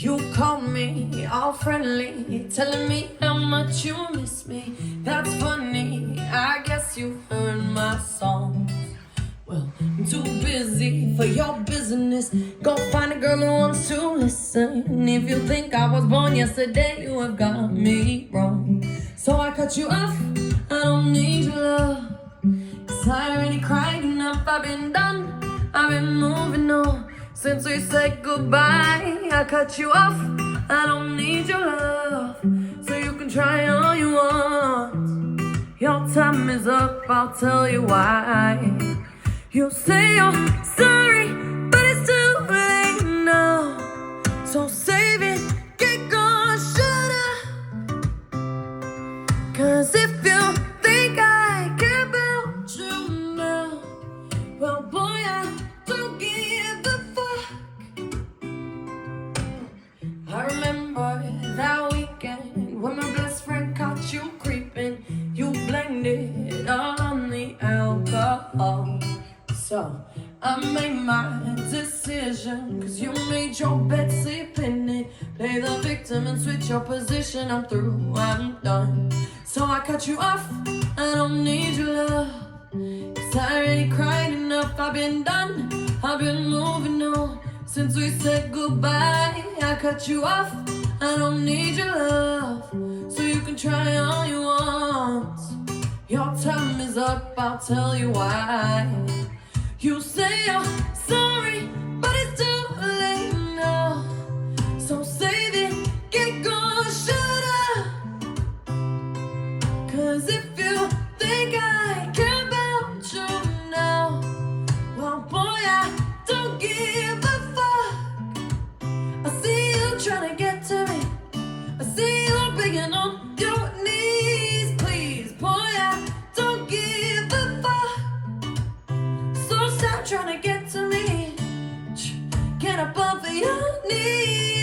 You called me all friendly, telling me how much you miss me. That's funny, I guess you heard my songs. Well, I'm too busy for your business. Go find a girl who wants to listen. If you think I was born yesterday, you have got me wrong. So I cut you off, I don't need your love. 'Cause I already cried enough, I've been done, I've been moving on. Since we said goodbye, I cut you off, I don't need your love. So you can try all you want. Your time is up, I'll tell you why. You say you're sorry, but it's too late now. So save it, get gone, shut up. 'Cause if you think I care about you now, well boy, I don't give a fuck. I remember that weekend when my best friend caught you creeping. You blamed it all on the alcohol. So I made my decision, 'cause you made your bed, sleep in it. Play the victim and switch your position. I'm through, I'm done. So I cut you off, I don't need your love. 'Cause I already cried enough, I've been done, I've been moving on. Since we said goodbye, I cut you off, I don't need your love. So you can try all you want. Your time is up, I'll tell you why. You say you're sorry, but it's too late now. So save it, get gone, shut up. 'Cause if you think I care about you now, well boy, I don't give a fuck. I see you trying to get to me, I see you begging on your knees. Please, boy, I don't give a fuck. So stop trying to get to me, get up off of your knees.